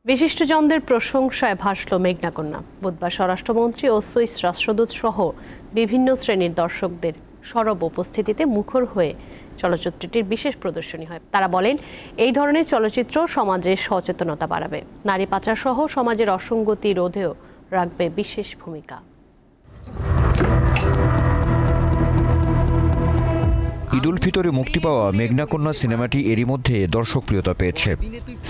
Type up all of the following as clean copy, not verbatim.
বিশিষ্টজনদের প্রশংসায় ভাসল মেঘনা কন্যা। বুধবার স্বরাষ্ট্রমন্ত্রী ও সুইস রাষ্ট্রদূত সহ বিভিন্ন শ্রেণীর দর্শকদের সরব উপস্থিতিতে মুখর হয়ে চলচ্চিত্রটির বিশেষ প্রদর্শনী হয়। তারা বলেন, এই ধরনের চলচ্চিত্র সমাজে সচেতনতা বাড়াবে, নারী পাচার সহ সমাজের অসঙ্গতি রোধেও রাখবে বিশেষ ভূমিকা। ঈদ উল ফিতরে মুক্তি পাওয়া মেঘনা কন্যা সিনেমাটি এরই মধ্যে দর্শকপ্রিয়তা পেয়েছে।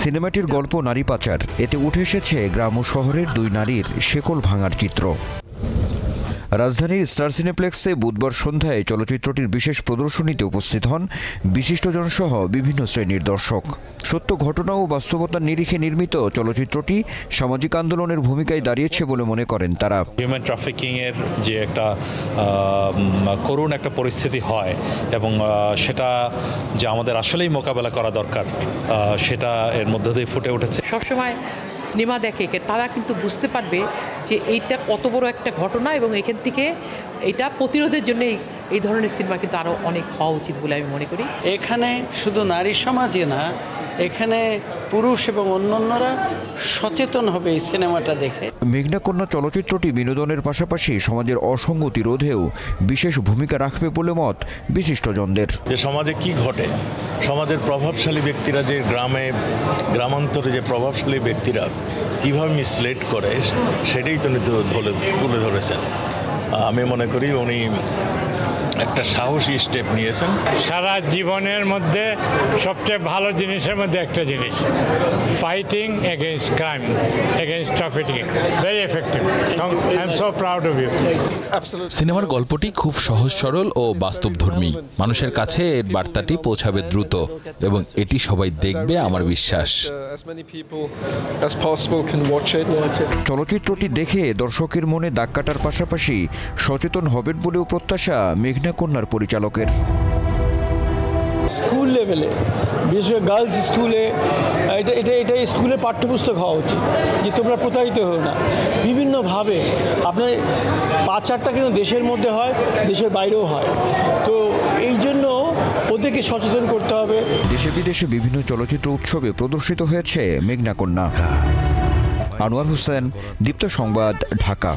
সিনেমাটির গল্প নারী পাচার, এতে উঠে এসেছে গ্রাম ও শহরের দুই নারীর শেকল ভাঙার চিত্র। রাজধানীর স্টার সিনেপ্লেক্সে বুধবার সন্ধ্যায় চলচ্চিত্রটির বিশেষ প্রদর্শনীতে উপস্থিত হন বিশিষ্টজন সহ বিভিন্ন শ্রেণীর দর্শক। সত্য ঘটনা ও বাস্তবতার নিরিখে নির্মিত চলচ্চিত্রটি সামাজিক আন্দোলনের ভূমিকায় দাঁড়িয়েছে বলে মনে করেন তারা। হিউম্যান ট্রাফিকিং এর যে একটা করুণ একটা পরিস্থিতি হয় এবং সেটা যে আমাদের আসলেই মোকাবেলা করা দরকার, সেটা এর মধ্য দিয়ে ফুটে উঠেছে। সবসময় সিনেমা দেখে তারা কিন্তু বুঝতে পারবে যে এইটা কত বড় একটা ঘটনা এবং এখান থেকে এটা প্রতিরোধের জন্য এই ধরনের সিনেমা কিন্তু আরও অনেক হওয়া উচিত বলে আমি মনে করি। এখানে শুধু নারী সমাজই না, এখানে পুরুষ এবং অন্যান্যরা সচেতন হবে এই সিনেমাটা দেখে। মেঘনা কন্যা চলচ্চিত্রটি বিনোদনের পাশাপাশি সমাজের অসঙ্গতি রোধেও বিশেষ ভূমিকা রাখবে বলে মত বিশিষ্টজনদের। যে সমাজে কি ঘটে, সমাজের প্রভাবশালী ব্যক্তিরা যে গ্রামান্তরে যে প্রভাবশালী ব্যক্তিরা কীভাবে মিসলিড করে, সেটাই তো তুলে ধরেছেন। আমি মনে করি উনি একটা সাহসী স্টেপ নিয়েছেন। সারা জীবনের মধ্যে সবচেয়ে ভালো জিনিসের মধ্যে একটা জিনিস, fighting against crime, against trafficking, very effective. I am so proud of you. সিনেমার গল্পটি খুব সহজ সরল ও বাস্তবধর্মী। মানুষের কাছে এর বার্তাটি পৌঁছাবে দ্রুত এবং এটি সবাই দেখবে আমার বিশ্বাস। চলচ্চিত্রটি দেখে দর্শকের মনে দাগ কাটার পাশাপাশি সচেতন হবেন বলেও প্রত্যাশা মেঘনা কন্যার পরিচালকের। স্কুল লেভেলে, বিশেষ করে গার্লস স্কুলে এটা স্কুলের পাঠ্যপুস্তক হওয়া উচিত যে তোমরা প্রতারিত হও না। বিভিন্নভাবে আপনার পাচারটা কিন্তু দেশের মধ্যে হয়, দেশের বাইরেও হয়, তো এই জন্য ওদেরকে সচেতন করতে হবে। দেশে বিদেশে বিভিন্ন চলচ্চিত্র উৎসবে প্রদর্শিত হয়েছে মেঘনা কন্যা। আনোয়ার হোসেন, দীপ্ত সংবাদ, ঢাকা।